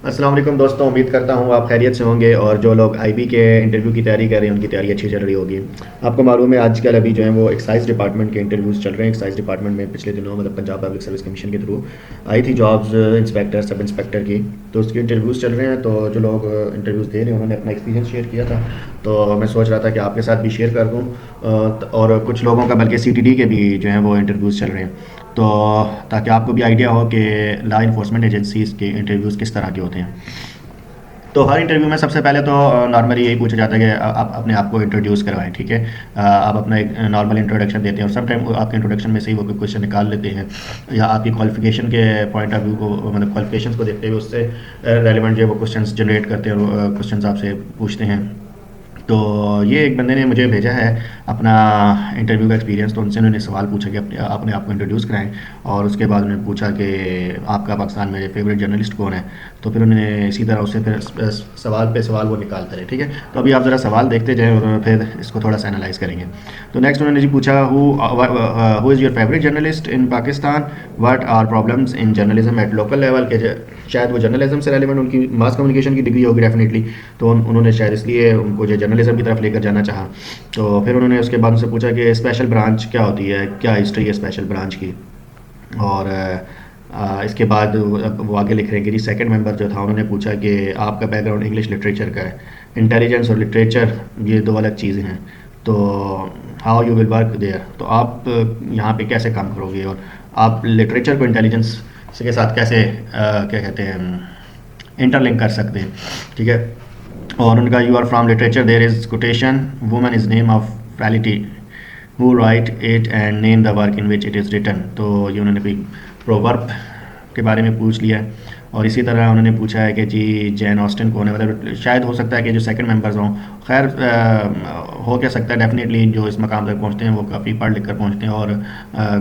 अस्सलाम वालेकुम दोस्तों, उम्मीद करता हूँ आप खैरियत से होंगे और जो लोग आईबी के इंटरव्यू की तैयारी कर रहे हैं उनकी तैयारी अच्छी चल रही होगी। आपको मालूम है आजकल अभी जो है वो एक्साइज़ डिपार्टमेंट के इंटरव्यूज़ चल रहे हैं। एक्साइज़ डिपार्टमेंट में पिछले दिनों मतलब पंजाब पब्लिक सर्विस कमीशन के थ्रू आई थी जॉब्स इंस्पेक्टर सब इंस्पेक्टर की, तो उसके इंटरव्यूज़ चल रहे हैं। तो जो लोग इंटरव्यूज़ दे रहे हैं उन्होंने अपना एक्सपीरियंस शेयर किया था, तो मैं सोच रहा था कि आपके साथ भी शेयर कर दूँ। और कुछ लोगों का बल्कि सीटीडी के भी जो है वो इंटरव्यूज़ चल रहे हैं, तो ताकि आपको भी आइडिया हो कि लॉ इन्फोर्समेंट एजेंसीज़ के इंटरव्यूज़ किस तरह के होते हैं। तो हर इंटरव्यू में सबसे पहले तो नॉर्मली यही पूछा जाता है कि आप अपने आप को इंट्रोड्यूस करवाएं, ठीक है। आप अपना एक नॉर्मल इंट्रोडक्शन देते हैं और सम टाइम आपके इंट्रोडक्शन में से ही वो कोई क्वेश्चन निकाल लेते हैं, या आपकी क्वालिफिकेशन के पॉइंट ऑफ व्यू को मतलब क्वालिफिकेशंस को देखते हुए उससे रेलिवेंट जो है वो क्वेश्चंस जनरेट करते हैं और क्वेश्चंस आपसे पूछते हैं। तो ये एक बंदे ने मुझे भेजा है अपना इंटरव्यू का एक्सपीरियंस, तो उनसे उन्होंने सवाल पूछा कि अपने आप को इंट्रोड्यूस कराएं, और उसके बाद उन्होंने पूछा कि आपका पाकिस्तान में फेवरेट जर्नलिस्ट कौन है। तो फिर उन्होंने इसी तरह उससे फिर सवाल पे सवाल वो निकालते रहे, ठीक है। तो अभी आप ज़रा सवाल देखते जाएँ और फिर इसको थोड़ा सा एनालाइज करेंगे। तो नेक्स्ट उन्होंने जी पूछा, who is your favourite journalist in Pakistan, what are problems in journalism at local level के। शायद वो जर्नलिज्म से रेलिवेंट उनकी मास कम्युनिकेशन की डिग्री होगी डेफिनेटली, तो उन्होंने शायद इसलिए उनको जो जर्नलिज्म की तरफ लेकर जाना चाहा। तो फिर उन्होंने उसके बाद उनसे पूछा कि स्पेशल ब्रांच क्या होती है, क्या हिस्ट्री है स्पेशल ब्रांच की। और इसके बाद वो आगे लिख रहे हैं कि जी सेकंड मेंबर जो था उन्होंने पूछा कि आपका बैकग्राउंड इंग्लिश लिटरेचर का है। इंटेलिजेंस और लिटरेचर ये दो अलग चीज़ें हैं, तो how you will work there, तो आप यहाँ पे कैसे काम करोगे और आप लिटरेचर को इंटेलिजेंस के साथ कैसे क्या कहते हैं इंटरलिंक कर सकते हैं, ठीक है। और उनका you are from literature there is quotation woman is name of faculty who write it and name the work in which it is written. तो ये उन्होंने कोई प्रोवर्ब के बारे में पूछ लिया है। और इसी तरह उन्होंने पूछा है कि जी जैन ऑस्टिन कौन है, मतलब शायद हो सकता है कि जो सेकंड मेंबर्स हों, खैर हो क्या सकता है, डेफिनेटली जो इस मकाम तक पहुंचते हैं वो काफ़ी पढ़ लिख कर पहुँचते हैं और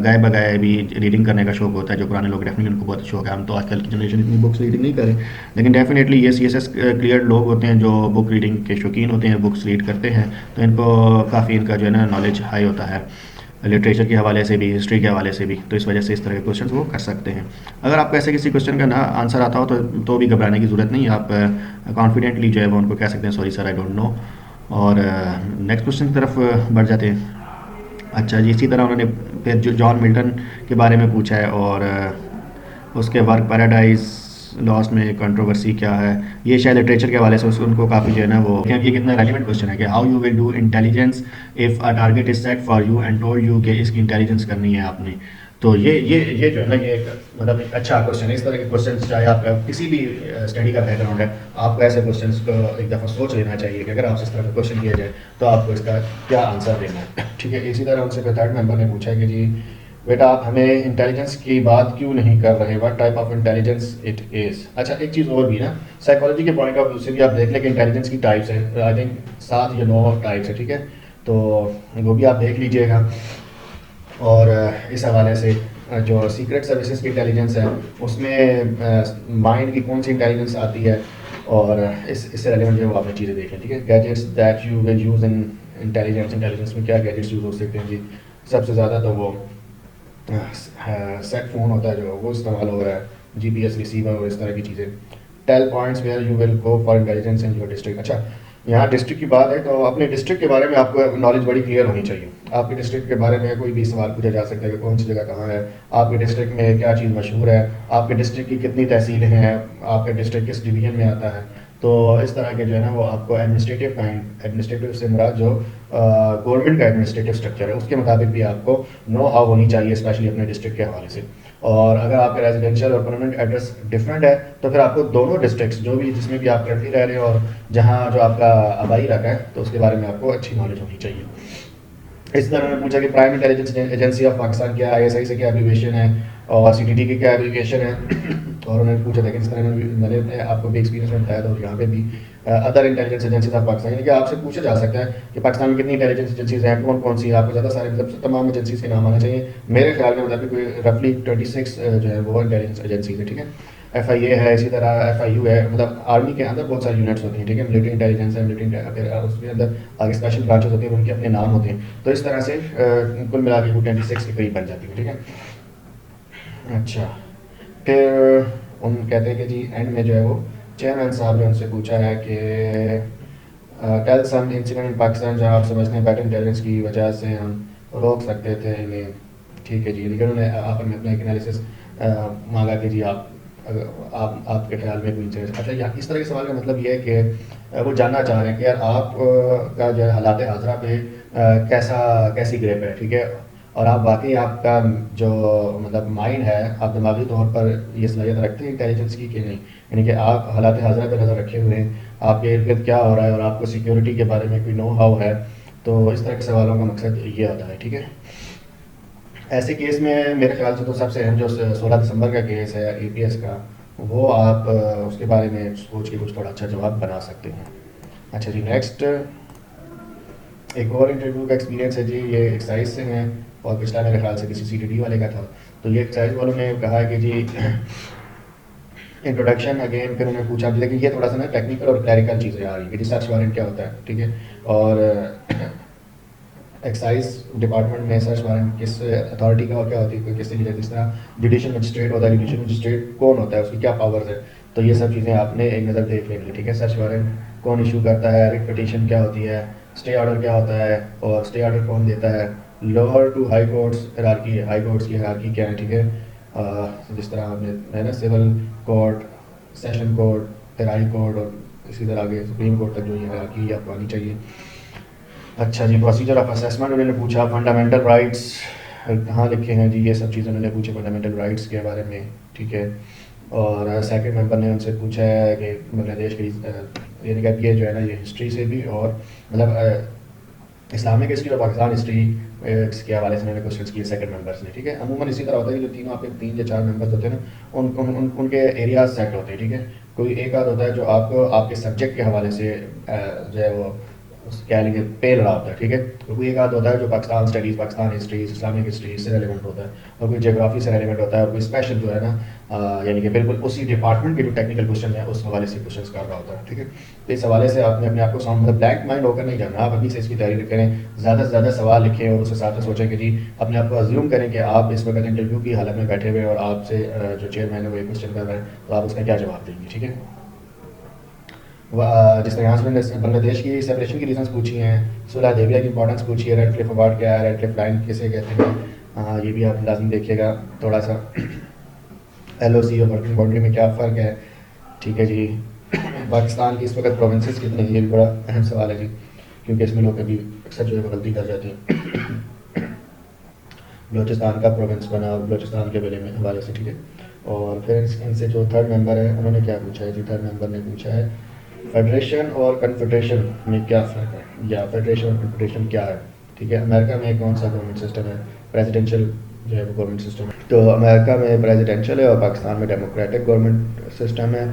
गए बगए भी रीडिंग करने का शौक होता है। जो पुराने लोग डेफिनेटली उनको बहुत शौक है, हम तो आजकल की जनरेशन इतनी बुक्स रीडिंग नहीं करें, लेकिन डेफिनेटली ये CSS क्लियर लोग होते हैं जो बुक रीडिंग के शौकीन होते हैं, बुक्स रीड करते हैं, तो इनको काफ़ी इनका जो है ना नॉलेज हाई होता है लिटरेचर के हवाले से भी, हिस्ट्री के हवाले से भी। तो इस वजह से इस तरह के क्वेश्चन वो कर सकते हैं। अगर आपको ऐसे किसी क्वेश्चन का ना आंसर आता हो तो भी घबराने की ज़रूरत नहीं है, आप कॉन्फिडेंटली जो है वो उनको कह सकते हैं sorry sir I don't know. और नेक्स्ट क्वेश्चन की तरफ बढ़ जाते हैं। अच्छा जी, इसी तरह उन्होंने फिर जो जॉन मिल्टन के बारे में पूछा है और उसके वर्क पैराडाइज लॉस्ट में कंट्रोवर्सी क्या है। ये शायद लिटरेचर के हवाले से उनको काफ़ी जो है ना वो ये कितना रेलिवेंट क्वेश्चन है कि how you will do intelligence if a target is set for you and told you कि इसकी इंटेलिजेंस करनी है आपने। तो ये जो है ना ये मतलब एक अच्छा क्वेश्चन है। इस तरह के क्वेश्चन चाहे आपका किसी भी स्टडी का बैकग्राउंड है, आपको ऐसे क्वेश्चन को एक दफ़ा सोच लेना चाहिए कि अगर आपसे इस तरह का क्वेश्चन किया जाए तो आपको इसका क्या आंसर देना है, ठीक है। इसी तरह उनसे थर्ड मेंबर ने पूछा कि जी बेटा आप हमें इंटेलिजेंस की बात क्यों नहीं कर रहे, what type of intelligence it is. अच्छा एक चीज़ और भी ना, साइकोलॉजी के पॉइंट ऑफ व्यू से भी आप देख लें कि इंटेलिजेंस की टाइप्स है, आई थिंक 7 या 9 टाइप्स है, ठीक है। तो वो भी आप देख लीजिएगा। और इस हवाले से जो सीक्रेट सर्विसेज की इंटेलिजेंस है उसमें माइंड की कौन सी इंटेलिजेंस आती है, और इससे रेलिवेंट जो है वो आपने चीज़ें देख लें, ठीक है। Gadgets that you will use in intelligence, intelligence में क्या गैजेट्स यूज़ हो सकते हैं जी। सबसे ज़्यादा तो वो सेट फ़ोन होता है जो वो इस्तेमाल हो रहा है, GPS रिसीवर और इस तरह की चीज़ें। Tell points where you will go for intelligence in your district. अच्छा यहाँ डिस्ट्रिक्ट की बात है तो अपने डिस्ट्रिक्ट के बारे में आपको नॉलेज बड़ी क्लियर होनी चाहिए। आपके डिस्ट्रिक्ट के बारे में कोई भी सवाल पूछा जा सकता है कि कौन सी जगह कहाँ है, आपके डिस्ट्रिक्ट में क्या चीज़ मशहूर है, आपके डिस्ट्रिक्ट की कितनी तहसीलें हैं, आपका डिस्ट्रिक्ट किस डिवीजन में आता है। तो इस तरह के जो है ना वो आपको एडमिनिस्ट्रेटिव से मुराद जो गवर्नमेंट का एडमिनिस्ट्रेटिव स्ट्रक्चर है उसके मुताबिक भी आपको नो हाउ होनी चाहिए, स्पेशली अपने डिस्ट्रिक्ट के हवाले से। और अगर आपका रेजिडेंशियल और परमानेंट एड्रेस डिफरेंट है तो फिर आपको दोनों डिस्ट्रिक्ट्स जो भी जिसमें भी आप करंटली रह रहे हो और जहाँ जो आपका आबाई इलाका है तो उसके बारे में आपको अच्छी नॉलेज होनी चाहिए। इस तरह उन्होंने पूछा कि prime intelligence agency of Pakistan क्या है, ISI से क्या एब्रीविएशन है और CTD की क्या एब्रीविएशन है। और उन्होंने पूछा था कि इस तरह मैंने आपको भी एक्सपीरियंस में बताया था और यहाँ पे भी other intelligence agencies of Pakistan, यानी कि आपसे पूछा जा सकता है कि पाकिस्तान में कितनी इंटेलिजेंस एजेंसीज हैं, कौन कौन सी, आपको ज़्यादा सारे मतलब तमाम एजेंसीज के नाम आने चाहिए। मेरे ख्याल में मतलब कोई रफली 26 जो है वो इंटेलिजेंस एजेंसीज है, ठीक है। FIA है, इसी तरह FIU है, मतलब आर्मी के अंदर बहुत सारी यूनिट्स होती हैं, ठीक है। मिलिट्री इंटेलिजेंस है, मिलिट्री फिर उसके अंदर आगे स्पेशल ब्रांचेस होती हैं, उनके अपने नाम होते हैं। तो इस तरह से कुल मिला के 26 के करीब बन जाती है, ठीक है। अच्छा फिर उन कहते हैं कि जी एंड में जो है वो चेयरमैन साहब ने उनसे पूछा है कि tell some incident in Pakistan जहाँ आप समझते हैं बेटर इंटेलिजेंस की वजह से हम रोक सकते थे इन्हें। ठीक है जी, लेकिन उन्होंने आप हमें अपना एक एनालिसिस मांगा कि जी आप आपके ख्याल में कोई इंसिडेंट। अच्छा, यहाँ इस तरह के सवाल का मतलब ये है कि वो जानना चाह रहे हैं कि यार आप का जो है हालात हाजरा पे कैसी ग्रिप है, ठीक है, और आप वाकई आपका जो मतलब माइंड है, आप दिमागी तौर पर ये सलाहियत रखते हैं इंटेलिजेंस की कि नहीं, यानी कि आप हालात हाजरा पे नज़र रखे हुए हैं, आपके इर्द गिर्द क्या हो रहा है और आपको सिक्योरिटी के बारे में कोई नो हाउ है। तो इस तरह के सवालों का मकसद ये होता है, ठीक है। ऐसे केस में मेरे ख्याल से तो सबसे अहम जो 16 दिसंबर का केस है APS का, वो आप उसके बारे में सोच के कुछ थोड़ा अच्छा जवाब बना सकते हैं। अच्छा जी, नेक्स्ट एक और इंटरव्यू का एक्सपीरियंस है जी, ये एक्साइज से हैं और पिछला मेरे ख्याल से किसी CTD वाले का था। तो ये एक्साइज वालों ने कहा कि जी इंट्रोडक्शन अगेन, फिर उन्होंने पूछा, लेकिन ये थोड़ा सा ना टेक्निकल और क्लैरिकल चीज़ें आ रही है कि जी सर्च वारंट क्या होता है, ठीक है, और एक्साइज डिपार्टमेंट में सर्च वारंट किस अथॉरिटी का और क्या होती है, किससे लिया, जिस तरह जुडिशियल मजिस्ट्रेट होता है, जुडिशियल मजिस्ट्रेट कौन होता है, उसकी क्या पावर्स है। तो ये सब चीज़ें आपने एक नज़र देख लेनी, ठीक है। सर्च वारंट कौन इशू करता है, रिट पिटीशन क्या होती है, स्टे ऑर्डर क्या होता है और स्टे ऑर्डर कौन देता है, lower to high courts hierarchy, high courts की हायरार्की क्या है, ठीक है। जिस तरह आपने है ना सिविल कोर्ट, सेशन कोर्ट, फिर हाई कोर्ट और इसी तरह आगे सुप्रीम कोर्ट तक जो ये हायरार्की आपको आनी चाहिए। अच्छा जी, प्रोसीजर ऑफ असेसमेंट उन्होंने पूछा, फंडामेंटल राइट्स कहाँ लिखे हैं जी, ये सब चीज़ें उन्होंने पूछी फंडामेंटल राइट्स के बारे में, ठीक है। और सेकंड मेंबर ने उनसे पूछा है कि बांग्लादेश की यानी कि ये जो है ना ये हिस्ट्री से भी और मतलब इस्लामिक हिस्ट्री और पाकिस्तान हिस्ट्री के हवाले से उन्होंने क्वेश्चन किए सेकंड मेंबर्स ने, ठीक है। अमूमन इसी तरह होता है कि जो तीनों आपके 3 या 4 मेंबर्स होते हैं ना, उनके एरियाज सेट होते हैं, ठीक है। कोई एक आध होता है जो आपको आपके सब्जेक्ट के हवाले से जो है वो कह लीजिए पेल रहा होता है, ठीक है। तो कोई एक आध होता है जो Pakistan studies, Pakistan history, Islamic history से रेलिवेंट होता है, और कोई जोग्राफी से रेलिवेंट होता है, और कोई स्पेशल जो है ना यानी कि बिल्कुल उसी डिपार्टमेंट के जो टेक्निकल क्वेश्चन है उस हवाले से क्वेश्चन कर रहा होता है, ठीक है। तो इस हवाले से आपने अपने आप को साउंड मतलब ब्लैंक माइंड होकर नहीं जाना, आप अभी से इसकी तैयारी करें, ज़्यादा से ज़्यादा सवाल लिखें और उस हिसाब से सोचें कि जी अपने आप को अज्यूम करें कि आप इस वक्त इंटरव्यू की हालत में बैठे हुए और आपसे जो चेयरमैन है वो एक क्वेश्चन कर रहे हैं, तो आप उसका क्या जवाब देंगे, ठीक है। जिस तरह यहाँ से बांग्लादेश की सेपरेशन की रीजंस पूछी हैं, सुलह देविया की इंपॉर्टेंस पूछी है, रेड क्लिफ अवार्ड क्या है, रेड क्लिफ लाइन किसे कहते हैं, ये भी आप लाजमी देखिएगा थोड़ा सा। LOC और वर्किंग बाउंड्री में क्या फ़र्क है, ठीक है जी। पाकिस्तान की इस वक्त प्रोविंसेस कितने हैं, ये भी बड़ा अहम सवाल है जी, क्योंकि इसमें लोग अभी अक्सर जो है गलती कर जाते हैं। बलोचिस्तान का प्रोविंस बना बलोचिस्तान के बेले में हवाले से, ठीक है। और फिर इनसे जो थर्ड मेंबर है उन्होंने क्या पूछा है जी, थर्ड मेंबर ने पूछा है फेडरेशन और कन्फेडरेशन में क्या फ़र्क है, या फेडरेशन और कन्फेडरेशन क्या है, ठीक है। अमेरिका में कौन सा गवर्नमेंट सिस्टम है, प्रेसिडेंशियल जो है वो गवर्नमेंट सिस्टम है, तो अमेरिका में प्रेसिडेंशियल है और पाकिस्तान में डेमोक्रेटिक गवर्नमेंट सिस्टम है,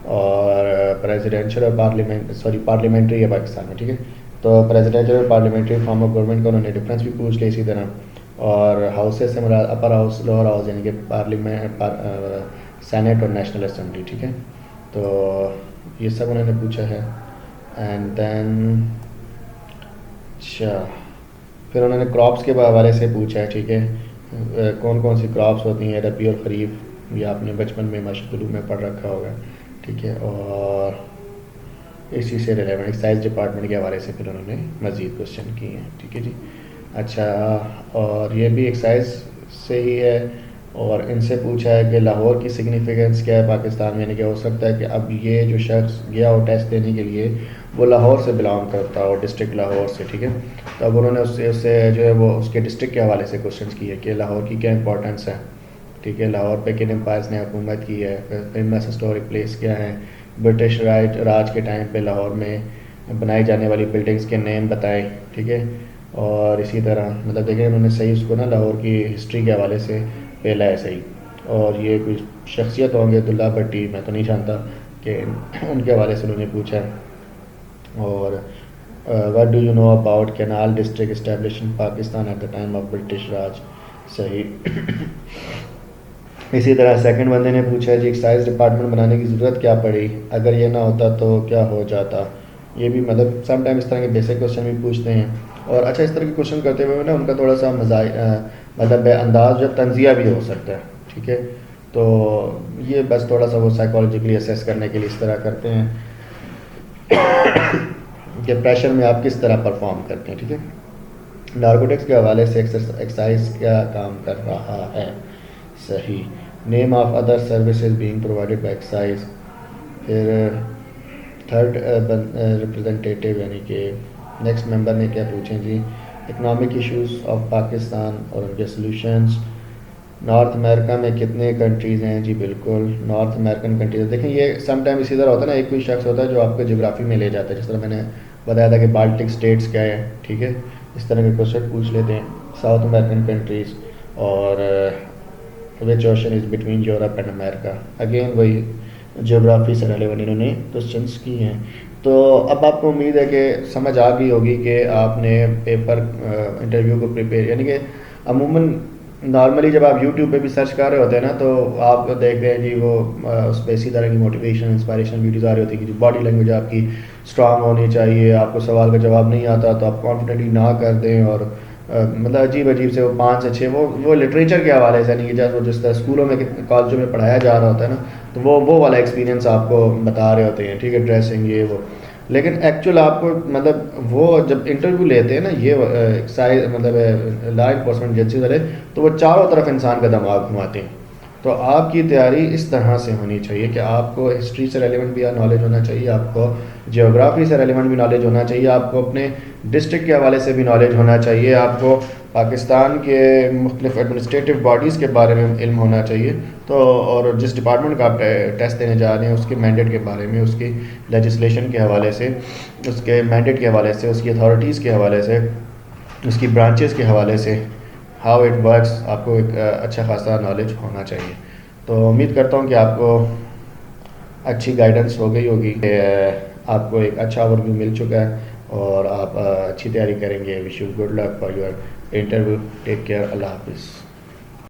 और प्रेसिडेंशियल और पार्लियामेंट्री है पाकिस्तान में, ठीक है। तो प्रेसिडेंशियल और पार्लियामेंट्री फॉर्म ऑफ गवर्नमेंट का उन्होंने डिफरेंस भी पूछ लिया इसी तरह। और हाउसेस से मुराद अपर हाउस, लोअर हाउस, यानी कि पार्लियामेंट, सेनेट और नेशनल असेंबली, ठीक है। तो ये सब उन्होंने पूछा है। एंड देन अच्छा, फिर उन्होंने क्रॉप्स के हवाले से पूछा है, ठीक है। कौन कौन सी क्रॉप्स होती हैं, रबी और ख़रीफ, ये आपने बचपन में माशाअल्लाह में पढ़ रखा होगा, ठीक है। और इसी से रिलेवेंट एक्साइज डिपार्टमेंट के हवाले से फिर उन्होंने मज़ीद क्वेश्चन किए हैं, ठीक है जी। अच्छा, और ये भी एक्साइज से ही है, और इनसे पूछा है कि लाहौर की सिग्निफिकेंस क्या है पाकिस्तान में, यानी कि हो सकता है कि अब ये जो शख्स गया हो टेस्ट देने के लिए वो लाहौर से बिलोंग करता हो, डिस्ट्रिक्ट लाहौर से, ठीक है। तो अब उन्होंने उससे जो है वो उसके डिस्ट्रिक्ट के हवाले से क्वेश्चन किए कि लाहौर की क्या इंपॉर्टेंस है, ठीक है। लाहौर पे किन एम्पायर्स ने हुकूमत की है, फेमस हिस्टोरिक प्लेस क्या है, ब्रिटिश राज के टाइम पे लाहौर में बनाई जाने वाली बिल्डिंग्स के नेम बताएं, ठीक है। और इसी तरह मतलब देखें उन्होंने सही उसको ना लाहौर की हिस्ट्री के हवाले से पहला है सही। और ये कोई शख्सियत होंगे अब्दुल्ला भट्टी, मैं तो नहीं जानता कि उनके हवाले से उन्होंने पूछा है। और what do you know about canal district establish in Pakistan at the time of British Raj, सही। इसी तरह सेकंड बंदे ने पूछा है जी एक्साइज डिपार्टमेंट बनाने की ज़रूरत क्या पड़ी, अगर ये ना होता तो क्या हो जाता। ये भी मतलब समटाइम इस तरह के बेसिक क्वेश्चन भी पूछते हैं। और अच्छा, इस तरह के क्वेश्चन करते हुए ना उनका थोड़ा सा मतलब अंदाज जब तंजिया भी हो सकता है, ठीक है। तो ये बस थोड़ा सा वो साइकोलॉजिकली असेस करने के लिए इस तरह करते हैं कि प्रेशर में आप किस तरह परफॉर्म करते हैं, ठीक है। नारकोटिक्स के हवाले से एक्साइज क्या काम कर रहा है, सही। Name of other services being provided by excise. फिर थर्ड रिप्रेजेंटेटिव यानी कि नेक्स्ट मेंबर ने क्या पूछें जी, इकनॉमिक इश्यूज ऑफ पाकिस्तान और उनके सॉल्यूशंस। नॉर्थ अमेरिका में कितने कंट्रीज़ हैं जी, बिल्कुल नॉर्थ अमेरिकन कंट्रीज। देखें ये समटाइम इसी तरह होता है ना, एक कोई शख्स होता है जो आपको ज्योग्राफी में ले जाता है, जिस तरह मैंने बताया था कि बाल्टिक स्टेट्स क्या है, ठीक है, इस तरह के क्वेश्चन पूछ लेते हैं। साउथ अमेरिकन कंट्रीज़ और which ocean is between Europe and America, again वही ज्योग्राफी से रेलेवेंट इन्होंने क्वेश्चंस की हैं। तो अब आपको उम्मीद है कि समझ आ गई होगी कि आपने पेपर इंटरव्यू को प्रिपेयर, यानी कि अमूमन नॉर्मली जब आप यूट्यूब पे भी सर्च कर रहे होते हैं ना, तो आप देख रहे हैं जी वो उस पर इसी तरह की मोटिवेशन इंस्पायरेशन वीडियोज़ आ रही होती है कि जो बॉडी लैंग्वेज आपकी स्ट्रांग होनी चाहिए, आपको सवाल का जवाब नहीं आता तो आप कॉन्फिडेंटली ना कर दें, और मतलब अजीब अजीब से वो 5 से 6 वो लिटरेचर के हवाले से, यानी कि जैसे वो जिस तरह स्कूलों में कॉलेजों में पढ़ाया जा रहा होता है ना, तो वो वाला एक्सपीरियंस आपको बता रहे होते हैं, ठीक है, ड्रेसिंग ये वो। लेकिन एक्चुअल आपको मतलब वो जब इंटरव्यू लेते हैं ना ये मतलब लॉ इन्फोर्समेंट एजेंसी वाले, तो वो चारों तरफ इंसान का दिमाग घुमाते हैं। तो आपकी तैयारी इस तरह से होनी चाहिए कि आपको हिस्ट्री से रेलिवेंट भी नॉलेज होना चाहिए, आपको जियोग्राफी से रेलिवेंट भी नॉलेज होना चाहिए, आपको अपने डिस्ट्रिक्ट के हवाले से भी नॉलेज होना चाहिए, आपको पाकिस्तान के मुख्तलिफ एडमिनिस्ट्रेटिव बॉडीज़ के बारे में इल्म होना चाहिए। तो और जिस डिपार्टमेंट का आप टेस्ट देने जा रहे हैं उसके मैंडेट के बारे में, उसकी लेजिस्लेशन के हवाले से, उसके मैंडेट के हवाले से, उसकी अथॉरिटीज़ के हवाले से, उसकी ब्रांचेस के हवाले से, हाउ इट वर्क्स, आपको एक अच्छा खासा नॉलेज होना चाहिए। तो उम्मीद करता हूँ कि आपको अच्छी गाइडेंस हो गई होगी, आपको एक अच्छा ओवरव्यू मिल चुका है और आप अच्छी तैयारी करेंगे। Wish you good luck for your interview. Take care, अल्लाह हाफिज़।